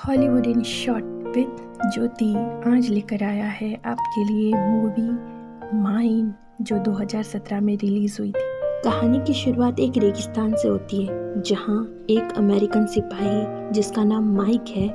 Hollywood in short with ज्योति आज लेकर आया है आपके लिए मूवी माइन जो 2017 में रिलीज हुई थी। कहानी की शुरुआत एक रेगिस्तान से होती है जहां एक अमेरिकन सिपाही जिसका नाम माइक है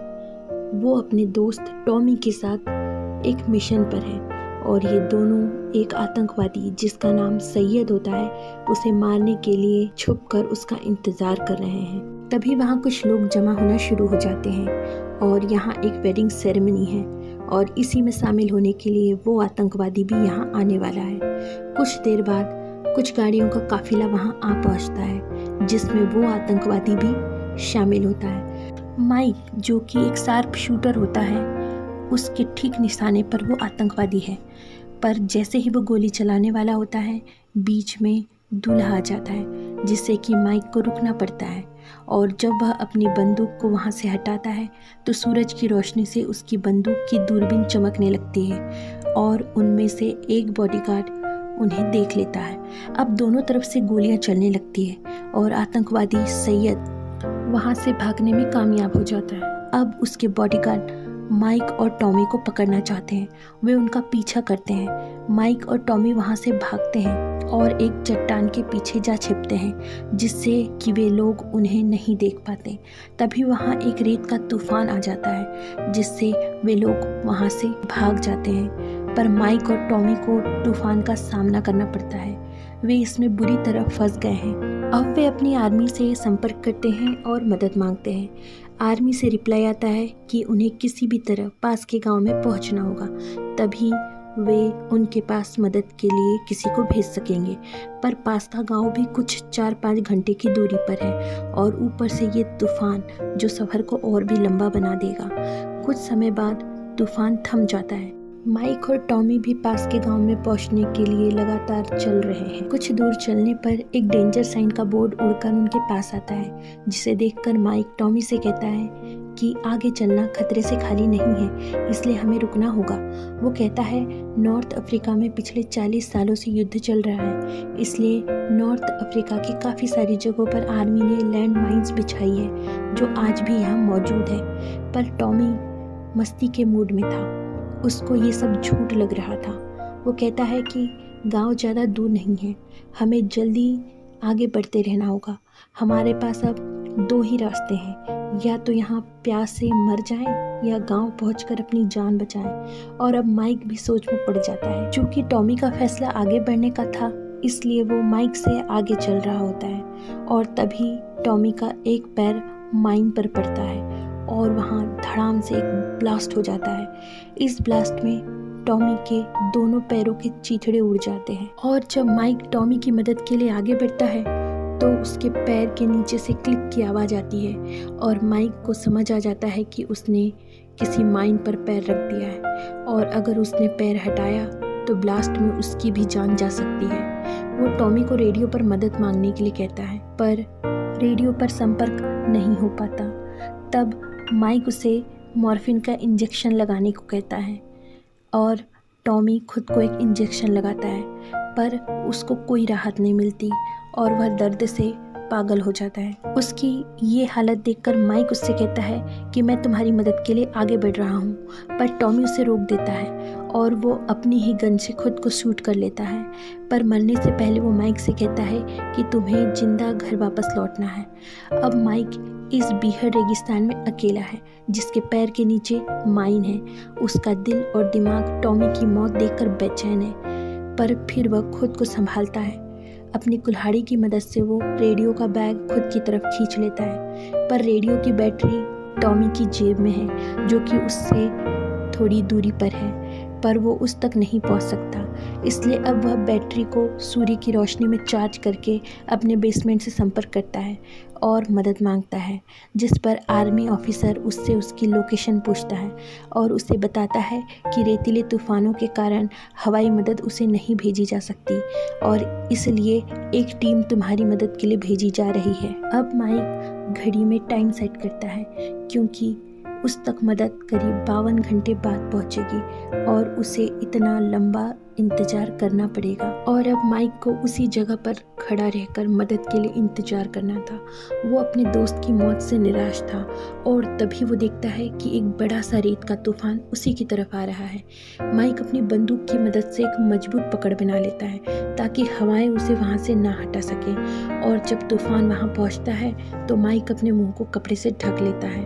वो अपने दोस्त टॉमी के साथ एक मिशन पर है और ये दोनों एक आतंकवादी जिसका नाम सैयद होता है उसे मारने के लिए छुपकर उसका इंतजार कर रहे हैं। तभी वहाँ कुछ लोग जमा होना शुरू हो जाते हैं और यहाँ एक वेडिंग सेरेमनी है और इसी में शामिल होने के लिए वो आतंकवादी भी यहाँ आने वाला है। कुछ देर बाद कुछ गाड़ियों का काफिला वहाँ आ पहुँचता है जिसमें वो आतंकवादी भी शामिल होता है। माइक जो कि एक शार्प शूटर होता है उसके ठीक निशाने पर वो आतंकवादी है, पर जैसे ही वो गोली चलाने वाला होता है बीच में दूल्हा आ जाता है जिससे कि माइक को रुकना पड़ता है और जब वह अपनी बंदूक को वहाँ से हटाता है तो सूरज की रोशनी से उसकी बंदूक की दूरबीन चमकने लगती है और उनमें से एक बॉडीगार्ड उन्हें देख लेता है। अब दोनों तरफ से गोलियां चलने लगती है और आतंकवादी सैयद वहाँ से भागने में कामयाब हो जाता है। अब उसके बॉडीगार्ड माइक और टॉमी को पकड़ना चाहते हैं, वे उनका पीछा करते हैं। माइक और टॉमी वहाँ से भागते हैं और एक चट्टान के पीछे जा छिपते हैं जिससे कि वे लोग उन्हें नहीं देख पाते। तभी वहाँ एक रेत का तूफान आ जाता है जिससे वे लोग वहाँ से भाग जाते हैं, पर माइक और टॉमी को तूफान का सामना करना पड़ता है। वे इसमें बुरी तरह फंस गए हैं। अब वे अपनी आर्मी से संपर्क करते हैं और मदद मांगते हैं। आर्मी से रिप्लाई आता है कि उन्हें किसी भी तरह पास के गांव में पहुंचना होगा, तभी वे उनके पास मदद के लिए किसी को भेज सकेंगे। पर पास का गांव भी कुछ 4-5 घंटे की दूरी पर है और ऊपर से ये तूफान जो सफ़र को और भी लंबा बना देगा। कुछ समय बाद तूफान थम जाता है। माइक और टॉमी भी पास के गांव में पहुंचने के लिए लगातार चल रहे हैं। कुछ दूर चलने पर एक डेंजर साइन का बोर्ड उड़कर उनके पास आता है जिसे देखकर माइक टॉमी से कहता है कि आगे चलना खतरे से खाली नहीं है, इसलिए हमें रुकना होगा। वो कहता है नॉर्थ अफ्रीका में पिछले 40 सालों से युद्ध चल रहा है, इसलिए नॉर्थ अफ्रीका की काफ़ी सारी जगहों पर आर्मी ने लैंड माइन्स बिछाई है जो आज भी यहाँ मौजूद है। पर टॉमी मस्ती के मूड में था, उसको ये सब झूठ लग रहा था। वो कहता है कि गांव ज़्यादा दूर नहीं है, हमें जल्दी आगे बढ़ते रहना होगा। हमारे पास अब 2 ही रास्ते हैं, या तो यहाँ प्यास से मर जाएं या गांव पहुंचकर अपनी जान बचाएं। और अब माइक भी सोच में पड़ जाता है। चूँकि टॉमी का फैसला आगे बढ़ने का था इसलिए वो माइक से आगे चल रहा होता है और तभी टॉमी का एक पैर माइन पर पड़ता है और वहाँ धड़ाम से एक ब्लास्ट हो जाता है। इस ब्लास्ट में टॉमी के दोनों पैरों के चीथड़े उड़ जाते हैं और जब माइक टॉमी की मदद के लिए आगे बढ़ता है तो उसके पैर के नीचे से क्लिक की आवाज़ आती है और माइक को समझ आ जाता है कि उसने किसी माइन पर पैर रख दिया है और अगर उसने पैर हटाया तो ब्लास्ट में उसकी भी जान जा सकती है। वो टॉमी को रेडियो पर मदद मांगने के लिए कहता है पर रेडियो पर संपर्क नहीं हो पाता। तब माइक उसे मॉर्फिन का इंजेक्शन लगाने को कहता है और टॉमी खुद को एक इंजेक्शन लगाता है, पर उसको कोई राहत नहीं मिलती और वह दर्द से पागल हो जाता है। उसकी ये हालत देखकर माइक उससे कहता है कि मैं तुम्हारी मदद के लिए आगे बढ़ रहा हूँ, पर टॉमी उसे रोक देता है और वो अपनी ही गन से खुद को शूट कर लेता है। पर मरने से पहले वो माइक से कहता है कि तुम्हें जिंदा घर वापस लौटना है। अब माइक इस बीहड़ रेगिस्तान में अकेला है जिसके पैर के नीचे माइन है। उसका दिल और दिमाग टॉमी की मौत देखकर बेचैन है, पर फिर वह खुद को संभालता है। अपनी कुल्हाड़ी की मदद से वो रेडियो का बैग खुद की तरफ खींच लेता है, पर रेडियो की बैटरी टॉमी की जेब में है जो कि उससे थोड़ी दूरी पर है, पर वो उस तक नहीं पहुंच सकता। इसलिए अब वह बैटरी को सूर्य की रोशनी में चार्ज करके अपने बेसमेंट से संपर्क करता है और मदद मांगता है, जिस पर आर्मी ऑफिसर उससे उसकी लोकेशन पूछता है और उसे बताता है कि रेतीले तूफानों के कारण हवाई मदद उसे नहीं भेजी जा सकती और इसलिए एक टीम तुम्हारी मदद के लिए भेजी जा रही है। अब माइक घड़ी में टाइम सेट करता है क्योंकि उस तक मदद करीब 52 घंटे बाद पहुंचेगी और उसे इतना लंबा इंतजार करना पड़ेगा। और अब माइक को उसी जगह पर खड़ा रहकर मदद के लिए इंतजार करना था। वो अपने दोस्त की मौत से निराश था और तभी वो देखता है कि एक बड़ा सा रेत का तूफान उसी की तरफ आ रहा है। माइक अपनी बंदूक की मदद से एक मजबूत पकड़ बना लेता है ताकि हवाएं उसे वहाँ से ना हटा सकें, और जब तूफान वहाँ पहुँचता है तो माइक अपने मुंह को कपड़े से ढक लेता है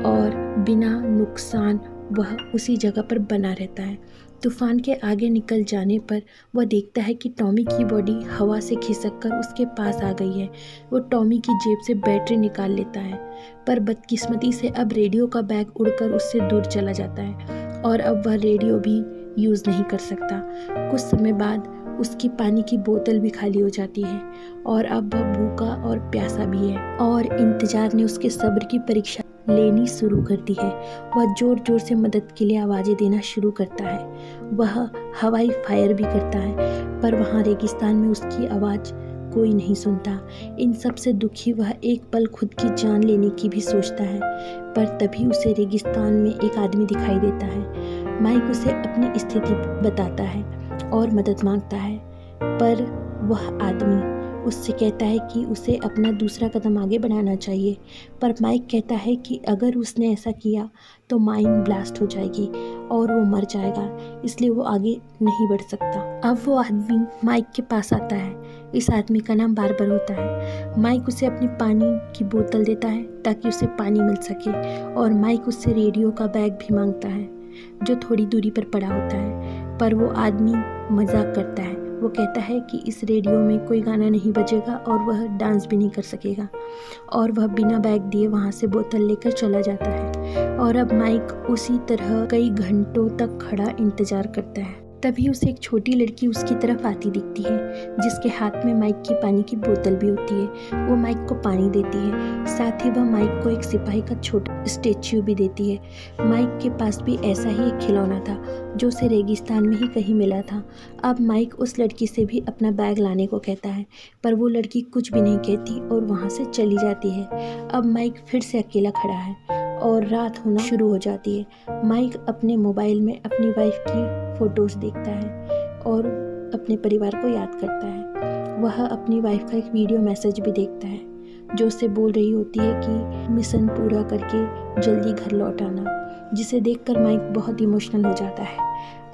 और बिना नुकसान वह उसी जगह पर बना रहता है। तूफान के आगे निकल जाने पर वह देखता है कि टॉमी की बॉडी हवा से खिसककर उसके पास आ गई है। वो टॉमी की जेब से बैटरी निकाल लेता है, पर बदकिस्मती से अब रेडियो का बैग उड़कर उससे दूर चला जाता है और अब वह रेडियो भी यूज़ नहीं कर सकता। कुछ समय बाद उसकी पानी की बोतल भी खाली हो जाती है और अब वह भूखा और प्यासा भी है और इंतजार ने उसके सब्र की परीक्षा लेनी शुरू कर दी है। वह जोर जोर से मदद के लिए आवाज़ें देना शुरू करता है। वह हवाई फायर भी करता है, पर वहाँ रेगिस्तान में उसकी आवाज़ कोई नहीं सुनता। इन सब से दुखी वह एक पल खुद की जान लेने की भी सोचता है, पर तभी उसे रेगिस्तान में एक आदमी दिखाई देता है। माइक उसे अपनी स्थिति बताता है और मदद मांगता है, पर वह आदमी उससे कहता है कि उसे अपना दूसरा कदम आगे बढ़ाना चाहिए। पर माइक कहता है कि अगर उसने ऐसा किया तो माइन ब्लास्ट हो जाएगी और वो मर जाएगा, इसलिए वो आगे नहीं बढ़ सकता। अब वो आदमी माइक के पास आता है। इस आदमी का नाम बार्बर होता है। माइक उसे अपनी पानी की बोतल देता है ताकि उसे पानी मिल सके, और माइक उससे रेडियो का बैग भी मांगता है जो थोड़ी दूरी पर पड़ा होता है, पर वो आदमी मजाक करता है। वो कहता है कि इस रेडियो में कोई गाना नहीं बजेगा और वह डांस भी नहीं कर सकेगा, और वह बिना बैग दिए वहाँ से बोतल लेकर चला जाता है। और अब माइक उसी तरह कई घंटों तक खड़ा इंतजार करता है। तभी उसे एक छोटी लड़की उसकी तरफ आती दिखती है, जिसके हाथ में माइक की पानी की बोतल भी होती है। वो माइक को पानी देती है, साथ ही वह माइक को एक सिपाही का छोटा स्टैच्यू भी देती है। माइक के पास भी ऐसा ही एक खिलौना था जो उसे रेगिस्तान में ही कहीं मिला था। अब माइक उस लड़की से भी अपना बैग लाने को कहता है, पर वो लड़की कुछ भी नहीं कहती और वहाँ से चली जाती है। अब माइक फिर से अकेला खड़ा है और रात होना शुरू हो जाती है। माइक अपने मोबाइल में अपनी वाइफ की फ़ोटोज़ देखता है और अपने परिवार को याद करता है। वह अपनी वाइफ का एक वीडियो मैसेज भी देखता है जो उससे बोल रही होती है कि मिशन पूरा करके जल्दी घर लौट आना, जिसे देखकर माइक बहुत इमोशनल हो जाता है।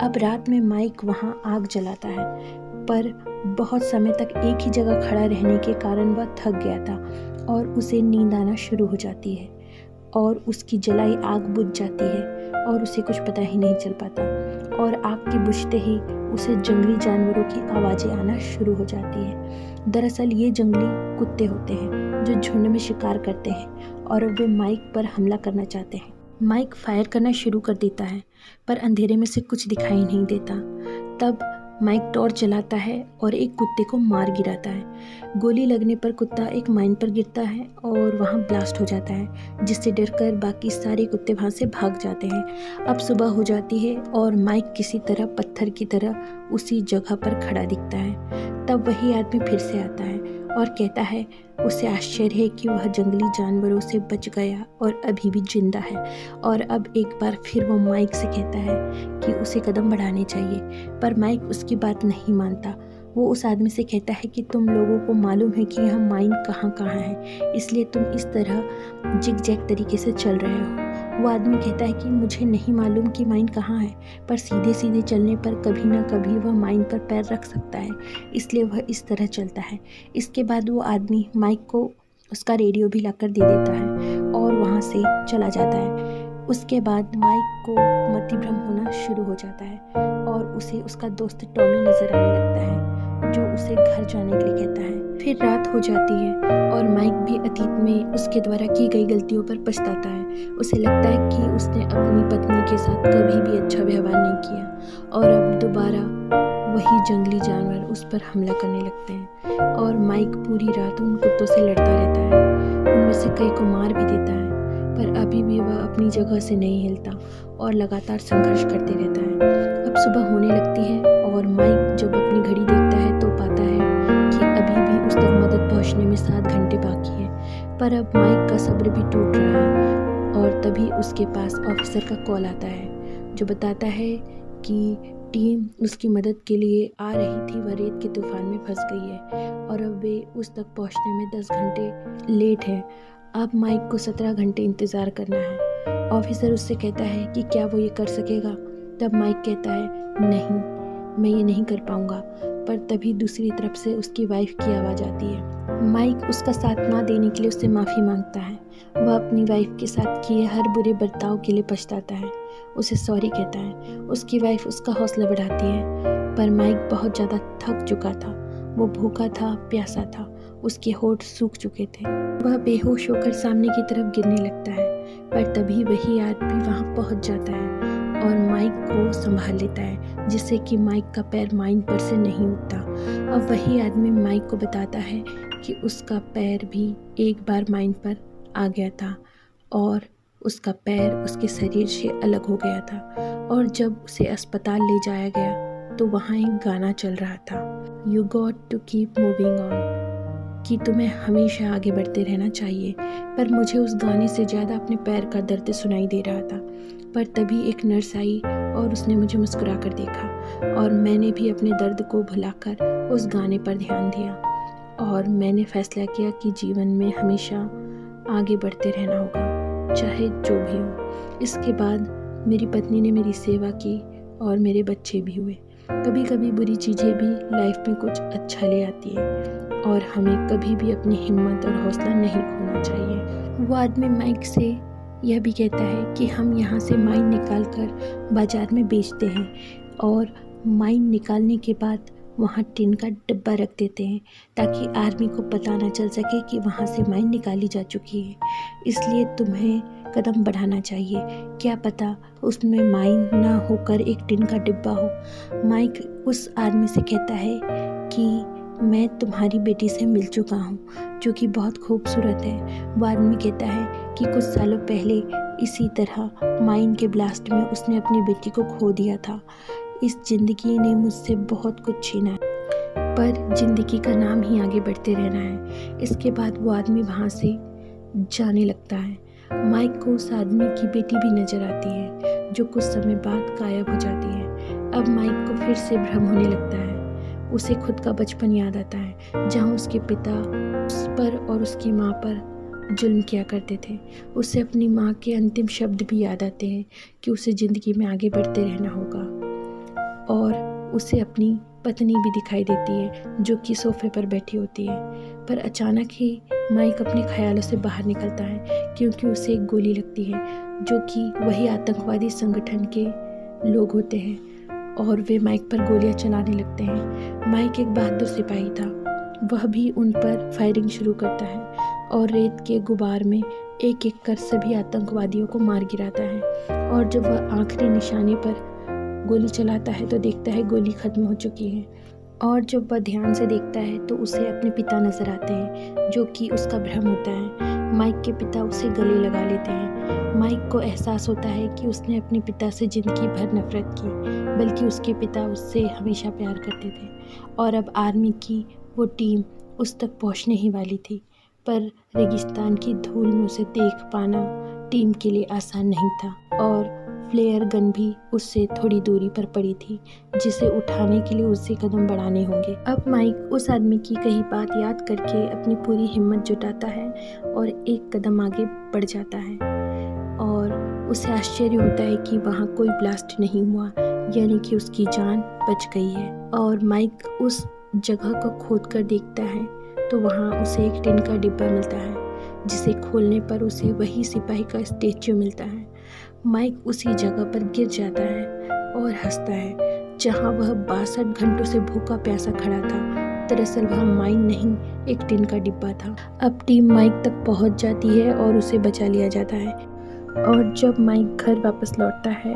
अब रात में माइक वहाँ आग जलाता है, पर बहुत समय तक एक ही जगह खड़ा रहने के कारण वह थक गया था और उसे नींद आना शुरू हो जाती है और उसकी जलाई आग बुझ जाती है और उसे कुछ पता ही नहीं चल पाता, और आग के बुझते ही उसे जंगली जानवरों की आवाज़ें आना शुरू हो जाती है। दरअसल ये जंगली कुत्ते होते हैं जो झुंड में शिकार करते हैं और वे माइक पर हमला करना चाहते हैं। माइक फायर करना शुरू कर देता है, पर अंधेरे में से कुछ दिखाई नहीं देता। तब माइक टॉर्च जलाता है और एक कुत्ते को मार गिराता है। गोली लगने पर कुत्ता एक माइन पर गिरता है और वहाँ ब्लास्ट हो जाता है, जिससे डरकर बाकी सारे कुत्ते वहाँ से भाग जाते हैं। अब सुबह हो जाती है और माइक किसी तरह पत्थर की तरह उसी जगह पर खड़ा दिखता है। तब वही आदमी फिर से आता है और कहता है उसे आश्चर्य है कि वह जंगली जानवरों से बच गया और अभी भी जिंदा है, और अब एक बार फिर वो माइक से कहता है कि उसे कदम बढ़ाने चाहिए, पर माइक उसकी बात नहीं मानता। वो उस आदमी से कहता है कि तुम लोगों को मालूम है कि यहाँ माइन कहाँ कहाँ है, इसलिए तुम इस तरह जिग जैग तरीके से चल रहे हो। वो आदमी कहता है कि मुझे नहीं मालूम कि माइन कहाँ है, पर सीधे सीधे चलने पर कभी ना कभी वह माइन पर पैर रख सकता है, इसलिए वह इस तरह चलता है। इसके बाद वो आदमी माइक को उसका रेडियो भी लाकर दे देता है और वहाँ से चला जाता है। उसके बाद माइक को मतिभ्रम होना शुरू हो जाता है और उसे उसका दोस्त टॉमी नज़र आने लगता है जो उसे घर जाने के लिए कहता है। फिर रात हो जाती है और माइक भी अतीत में उसके द्वारा की गई गलतियों पर पछताता है। उसे लगता है कि उसने अपनी पत्नी के साथ कभी भी अच्छा व्यवहार नहीं किया और अब दोबारा वही जंगली जानवर उस पर हमला करने लगते हैं और माइक पूरी रात उन कुत्तों से लड़ता रहता है। उनमें से कई को मार भी देता है, पर अभी भी वह अपनी जगह से नहीं हिलता और लगातार संघर्ष करते रहता है। अब सुबह होने लगती है और माइक जब अपनी घड़ी देखता है तो पाता है कि अभी भी उस तक मदद पहुंचने में 7 घंटे बाकी है। पर अब माइक का सब्र भी टूट रहा है और तभी उसके पास ऑफिसर का कॉल आता है जो बताता है कि टीम उसकी मदद के लिए आ रही थी वह रेत के तूफान में फंस गई है और अब वे उस तक पहुंचने में 10 घंटे लेट है। अब माइक को 17 घंटे इंतज़ार करना है। ऑफिसर उससे कहता है कि क्या वो ये कर सकेगा। तब माइक कहता है नहीं, मैं ये नहीं कर पाऊंगा। पर तभी दूसरी तरफ से उसकी वाइफ की आवाज़ आती है। माइक उसका साथ ना देने के लिए उससे माफ़ी मांगता है। वह अपनी वाइफ के साथ किए हर बुरे बर्ताव के लिए पछताता है, उसे सॉरी कहता है। उसकी वाइफ उसका हौसला बढ़ाती है, पर माइक बहुत ज़्यादा थक चुका था। वो भूखा था, प्यासा था, उसके होंठ सूख चुके थे। वह बेहोश होकर सामने की तरफ गिरने लगता है, पर तभी वही आदमी वहाँ पहुँच जाता है और माइक को संभाल लेता है, जिससे कि माइक का पैर माइन पर से नहीं उठता। अब वही आदमी माइक को बताता है कि उसका पैर भी एक बार माइन पर आ गया था और उसका पैर उसके शरीर से अलग हो गया था। और जब उसे अस्पताल ले जाया गया तो वहाँ एक गाना चल रहा था, you got to keep moving on, कि तुम्हें हमेशा आगे बढ़ते रहना चाहिए। पर मुझे उस गाने से ज़्यादा अपने पैर का दर्द सुनाई दे रहा था। पर तभी एक नर्स आई और उसने मुझे मुस्कुरा कर देखा और मैंने भी अपने दर्द को भुलाकर उस गाने पर ध्यान दिया और मैंने फैसला किया कि जीवन में हमेशा आगे बढ़ते रहना होगा, चाहे जो भी हो। इसके बाद मेरी पत्नी ने मेरी सेवा की और मेरे बच्चे भी हुए। कभी कभी बुरी चीज़ें भी लाइफ में कुछ अच्छा ले आती है और हमें कभी भी अपनी हिम्मत और हौसला नहीं खोना चाहिए। वो आदमी माइक से यह भी कहता है कि हम यहाँ से माइन निकाल कर बाज़ार में बेचते हैं और माइन निकालने के बाद वहाँ टिन का डिब्बा रख देते हैं ताकि आर्मी को पता ना चल सके कि वहाँ से माइन निकाली जा चुकी है। इसलिए तुम्हें कदम बढ़ाना चाहिए, क्या पता उसमें माइन ना होकर एक टिन का डिब्बा हो। माइक उस आदमी से कहता है कि मैं तुम्हारी बेटी से मिल चुका हूँ जो कि बहुत खूबसूरत है। वो आदमी कहता है कि कुछ सालों पहले इसी तरह माइन के ब्लास्ट में उसने अपनी बेटी को खो दिया था। इस ज़िंदगी ने मुझसे बहुत कुछ छीना है, पर ज़िंदगी का नाम ही आगे बढ़ते रहना है। इसके बाद वो आदमी वहाँ से जाने लगता है। माइक को उस आदमी की बेटी भी नज़र आती है जो कुछ समय बाद गायब हो जाती है। अब माइक को फिर से भ्रम होने लगता है। उसे खुद का बचपन याद आता है जहाँ उसके पिता उस पर और उसकी माँ पर जुल्म किया करते थे। उसे अपनी माँ के अंतिम शब्द भी याद आते हैं कि उसे ज़िंदगी में आगे बढ़ते रहना होगा। और उसे अपनी पत्नी भी दिखाई देती है जो कि सोफे पर बैठी होती है। पर अचानक ही माइक अपने ख्यालों से बाहर निकलता है क्योंकि उसे एक गोली लगती है जो कि वही आतंकवादी संगठन के लोग होते हैं और वे माइक पर गोलियां चलाने लगते हैं। माइक एक बहादुर सिपाही था, वह भी उन पर फायरिंग शुरू करता है और रेत के गुबार में एक एक कर सभी आतंकवादियों को मार गिराता है। और जब वह आखिरी निशाने पर गोली चलाता है तो देखता है गोली खत्म हो चुकी है। और जब वह ध्यान से देखता है तो उसे अपने पिता नजर आते हैं जो कि उसका भ्रम होता है। माइक के पिता उसे गले लगा लेते हैं। माइक को एहसास होता है कि उसने अपने पिता से जिंदगी भर नफरत की, बल्कि उसके पिता उससे हमेशा प्यार करते थे। और अब आर्मी की वो टीम उस तक पहुंचने ही वाली थी, पर रेगिस्तान की धूल में उसे देख पाना टीम के लिए आसान नहीं था और फ्लेयर गन भी उससे थोड़ी दूरी पर पड़ी थी जिसे उठाने के लिए उसे कदम बढ़ाने होंगे। अब माइक उस आदमी की कही बात याद करके अपनी पूरी हिम्मत जुटाता है और एक कदम आगे बढ़ जाता है और उसे आश्चर्य होता है कि वहाँ कोई ब्लास्ट नहीं हुआ, यानी कि उसकी जान बच गई है। और माइक उस जगह को खोद कर देखता है तो वहाँ उसे एक टिन का डिब्बा मिलता है जिसे खोलने पर उसे वही सिपाही का स्टैच्यू मिलता है। माइक उसी जगह पर गिर जाता है और हंसता है जहाँ वह 62 घंटों से भूखा प्यासा खड़ा था। दरअसल वह माइन नहीं, एक टिन का डिब्बा था। अब टीम माइक तक पहुँच जाती है और उसे बचा लिया जाता है। और जब माइक घर वापस लौटता है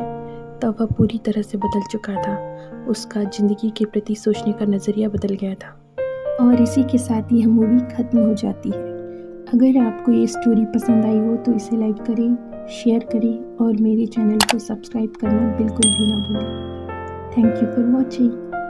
तब वह पूरी तरह से बदल चुका था। उसका ज़िंदगी के प्रति सोचने का नज़रिया बदल गया था। और इसी के साथ ही यह मूवी ख़त्म हो जाती है। अगर आपको ये स्टोरी पसंद आई हो तो इसे लाइक करें, शेयर करें और मेरे चैनल को सब्सक्राइब करना बिल्कुल भी ना भूलें। Thank you for watching.